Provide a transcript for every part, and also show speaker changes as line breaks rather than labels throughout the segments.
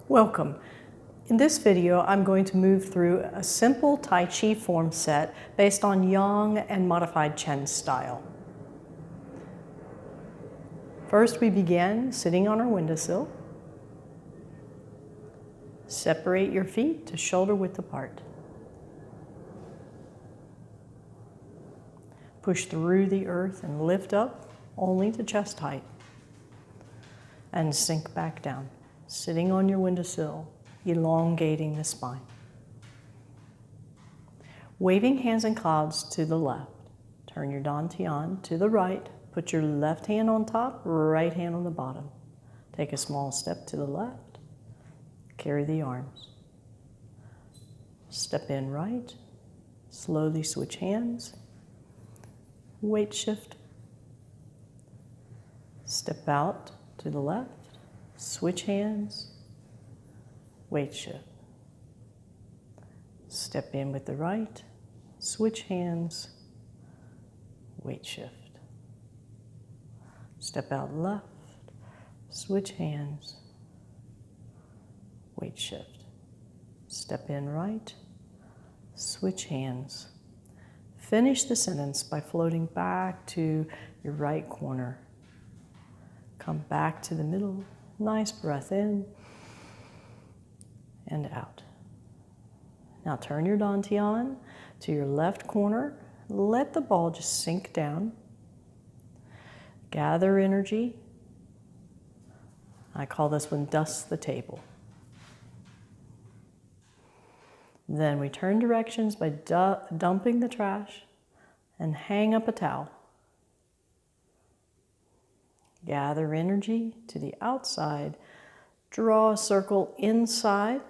Welcome. In this video, I'm going to move through a simple Tai Chi form set based on Yang and modified Chen style. First, we begin sitting on our windowsill. Separate your feet to shoulder width apart. Push through the earth and lift up only to chest height. And sink back down, sitting on your windowsill, elongating the spine. Waving hands in clouds to the left. Turn your dantian to the right. Put your left hand on top, right hand on the bottom. Take a small step to the left. Carry the arms. Step in right. Slowly switch hands. Weight shift. Step out to the left. Switch hands. Weight shift. Step in with the right. Switch hands. Weight shift. Step out left. Switch hands. Weight shift. Step in right. Switch hands. Finish the sentence by floating back to your right corner. Come back to the middle. Nice breath in and out. Now turn your dantian to your left corner. Let the ball just sink down. Gather energy. I call this one dust the table. Then we turn directions by dumping the trash and hang up a towel. Gather energy to the outside. Draw a circle inside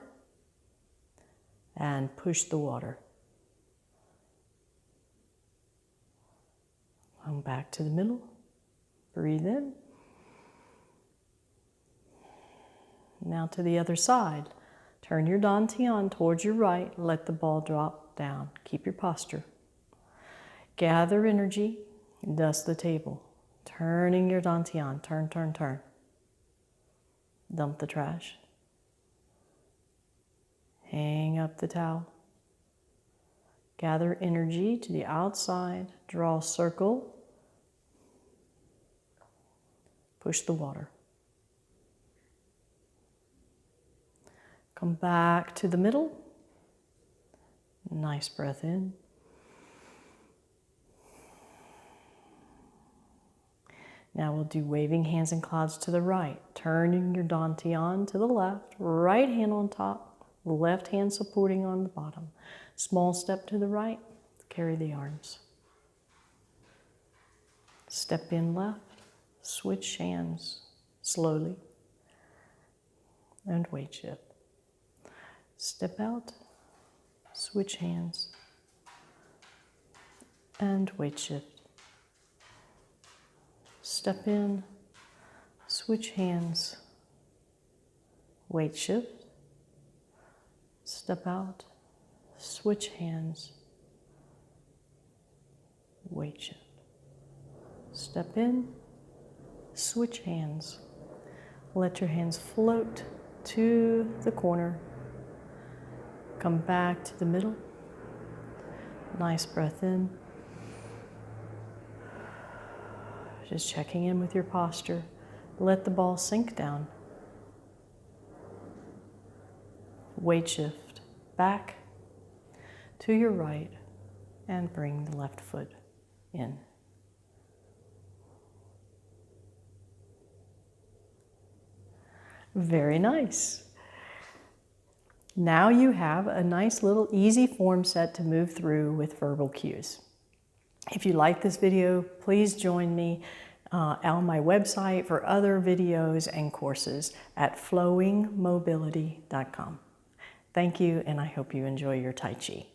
and push the water. Come back to the middle. Breathe in. Now to the other side. Turn your dantian towards your right. Let the ball drop down. Keep your posture. Gather energy. Dust the table. Turning your dantian. Turn, turn, turn. Dump the trash. Hang up the towel. Gather energy to the outside. Draw a circle. Push the water. Come back to the middle. Nice breath in. Now we'll do waving hands and clouds to the right. Turning your dantian to the left. Right hand on top. Left hand supporting on the bottom. Small step to the right. Carry the arms. Step in left. Switch hands slowly. And weight shift. Step out. Switch hands. And weight shift. Step in, switch hands, weight shift, step out, switch hands, weight shift. Step in, switch hands. Let your hands float to the corner. Come back to the middle. Nice breath in. Just checking in with your posture. Let the ball sink down. Weight shift back to your right and bring the left foot in. Very nice. Now you have a nice little easy form set to move through with verbal cues. If you like this video, please join me on my website for other videos and courses at flowingmobility.com. Thank you, and I hope you enjoy your Tai Chi.